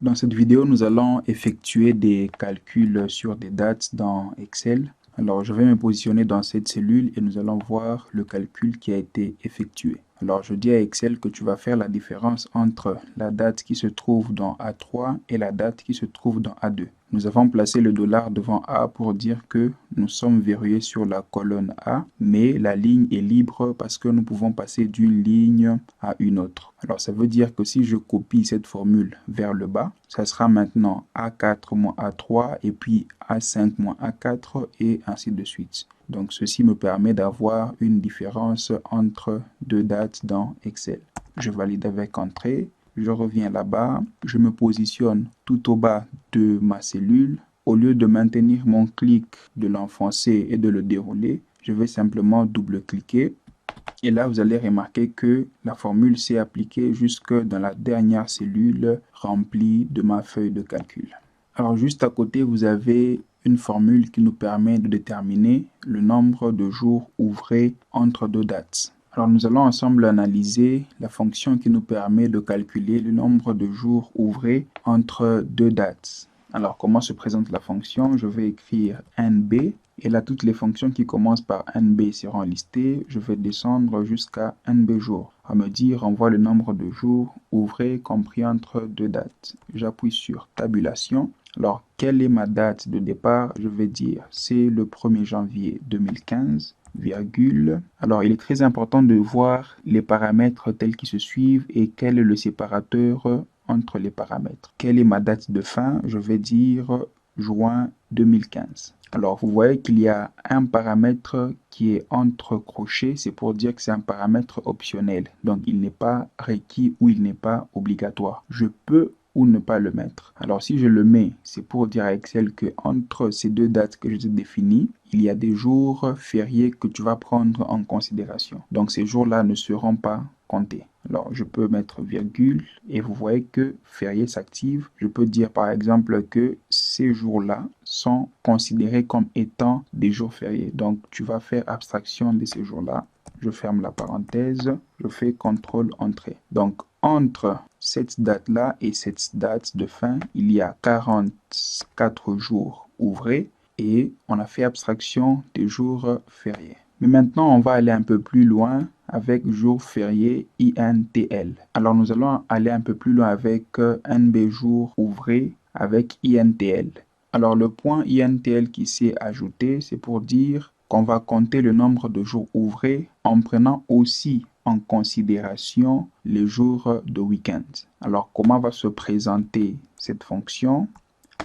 Dans cette vidéo, nous allons effectuer des calculs sur des dates dans Excel. Alors, je vais me positionner dans cette cellule et nous allons voir le calcul qui a été effectué. Alors, je dis à Excel que tu vas faire la différence entre la date qui se trouve dans A3 et la date qui se trouve dans A2. Nous avons placé le dollar devant A pour dire que nous sommes verrouillés sur la colonne A, mais la ligne est libre parce que nous pouvons passer d'une ligne à une autre. Alors, ça veut dire que si je copie cette formule vers le bas, ça sera maintenant A4 moins A3 et puis A5 moins A4 et ainsi de suite. Donc, ceci me permet d'avoir une différence entre deux dates dans Excel. Je valide avec Entrée. Je reviens là-bas. Je me positionne tout au bas de ma cellule. Au lieu de maintenir mon clic, de l'enfoncer et de le dérouler, je vais simplement double-cliquer. Et là, vous allez remarquer que la formule s'est appliquée jusque dans la dernière cellule remplie de ma feuille de calcul. Alors, juste à côté, vous avez une formule qui nous permet de déterminer le nombre de jours ouvrés entre deux dates. Alors, nous allons ensemble analyser la fonction qui nous permet de calculer le nombre de jours ouvrés entre deux dates. Alors, comment se présente la fonction? Je vais écrire NB. Et là, toutes les fonctions qui commencent par NB seront listées. Je vais descendre jusqu'à NB jours. À me dire, renvoie le nombre de jours ouvrés compris entre deux dates. J'appuie sur tabulation. Alors, quelle est ma date de départ? Je vais dire, c'est le 1er janvier 2015. Virgule. Alors, il est très important de voir les paramètres tels qu'ils se suivent et quel est le séparateur entre les paramètres. Quelle est ma date de fin? Je vais dire juin 2015. Alors, vous voyez qu'il y a un paramètre qui est entre crochets, c'est pour dire que c'est un paramètre optionnel. Donc, il n'est pas requis ou il n'est pas obligatoire. Je peux ou ne pas le mettre. Alors, si je le mets, c'est pour dire à Excel que entre ces deux dates que je t'ai définies, il y a des jours fériés que tu vas prendre en considération. Donc, ces jours-là ne seront pas comptés. Alors, je peux mettre virgule et vous voyez que férié s'active. Je peux dire par exemple que ces jours-là sont considérés comme étant des jours fériés. Donc, tu vas faire abstraction de ces jours-là. Je ferme la parenthèse. Je fais CTRL Entrée. Donc, entre cette date-là et cette date de fin, il y a 44 jours ouvrés et on a fait abstraction des jours fériés. Mais maintenant, on va aller un peu plus loin avec jour férié INTL. Alors, nous allons aller un peu plus loin avec NB jours ouvrés avec INTL. Alors, le point INTL qui s'est ajouté, c'est pour dire qu'on va compter le nombre de jours ouvrés en prenant aussi en considération les jours de week-end. Alors, comment va se présenter cette fonction?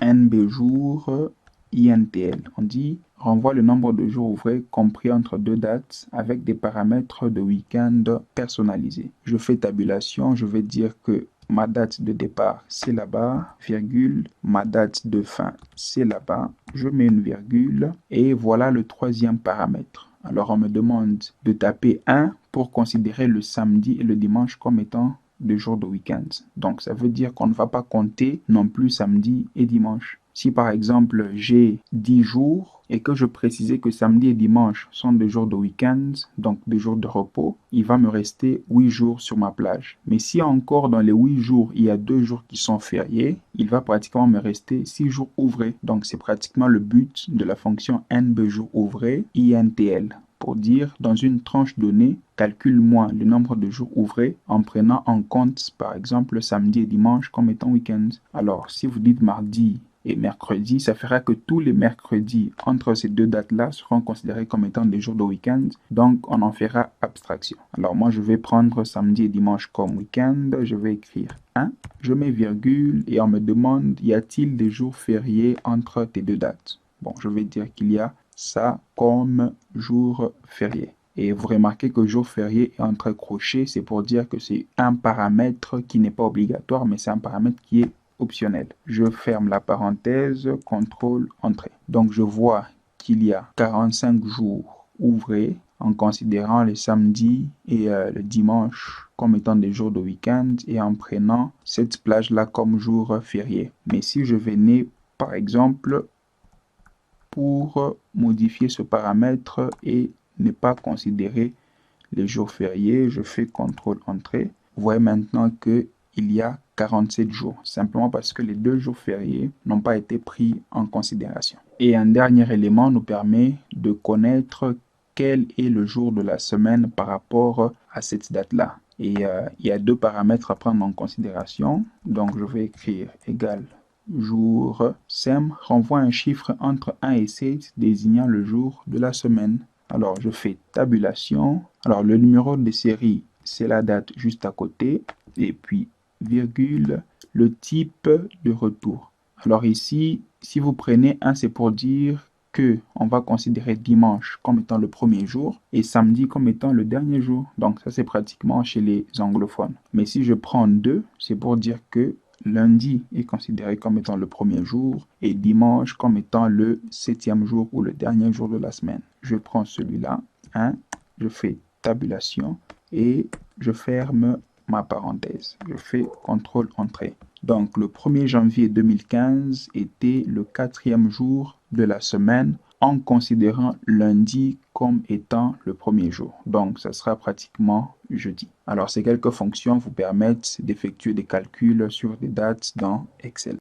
NB jours INTL. On dit renvoie le nombre de jours ouvrés compris entre deux dates avec des paramètres de week-end personnalisés. Je fais tabulation, je vais dire que ma date de départ, c'est là-bas, virgule, ma date de fin, c'est là-bas, je mets une virgule et voilà le troisième paramètre. Alors, on me demande de taper 1 pour considérer le samedi et le dimanche comme étant des jours de week-end. Donc, ça veut dire qu'on ne va pas compter non plus samedi et dimanche. Si par exemple j'ai 10 jours et que je précisais que samedi et dimanche sont des jours de week-end, donc des jours de repos, il va me rester 8 jours sur ma plage. Mais si encore dans les 8 jours, il y a 2 jours qui sont fériés, il va pratiquement me rester 6 jours ouvrés. Donc c'est pratiquement le but de la fonction NB jours ouvrés INTL. Pour dire, dans une tranche donnée, calcule-moi le nombre de jours ouvrés en prenant en compte, par exemple, samedi et dimanche comme étant week-end. Alors, si vous dites mardi et mercredi, ça fera que tous les mercredis entre ces deux dates-là seront considérés comme étant des jours de week-end. Donc, on en fera abstraction. Alors, moi, je vais prendre samedi et dimanche comme week-end. Je vais écrire 1. Je mets virgule et on me demande, y a-t-il des jours fériés entre tes deux dates? Bon, je vais dire qu'il y a ça comme jour férié. Et vous remarquez que jour férié est entre crochets, c'est pour dire que c'est un paramètre qui n'est pas obligatoire, mais c'est un paramètre qui est optionnel. Je ferme la parenthèse, contrôle, entrée. Donc je vois qu'il y a 45 jours ouvrés en considérant les samedis et le dimanche comme étant des jours de week-end et en prenant cette plage-là comme jour férié. Mais si je venais, par exemple, pour modifier ce paramètre et ne pas considérer les jours fériés, je fais CTRL Entrée. Vous voyez maintenant qu'il il y a 47 jours, simplement parce que les 2 jours fériés n'ont pas été pris en considération. Et un dernier élément nous permet de connaître quel est le jour de la semaine par rapport à cette date-là. Et il y a 2 paramètres à prendre en considération. Donc, je vais écrire égal jour sem renvoie un chiffre entre 1 et 7 désignant le jour de la semaine. Alors, je fais tabulation. Alors, le numéro de série, c'est la date juste à côté. Et puis, virgule, le type de retour. Alors ici, si vous prenez 1, c'est pour dire que on va considérer dimanche comme étant le premier jour et samedi comme étant le dernier jour. Donc ça, c'est pratiquement chez les anglophones. Mais si je prends 2, c'est pour dire que lundi est considéré comme étant le premier jour et dimanche comme étant le 7e jour ou le dernier jour de la semaine. Je prends celui-là, 1, je fais tabulation et je ferme ma parenthèse. Je fais CTRL Entrée. Donc, le 1er janvier 2015 était le 4e jour de la semaine en considérant lundi comme étant le premier jour. Donc, ça sera pratiquement jeudi. Alors, ces quelques fonctions vous permettent d'effectuer des calculs sur des dates dans Excel.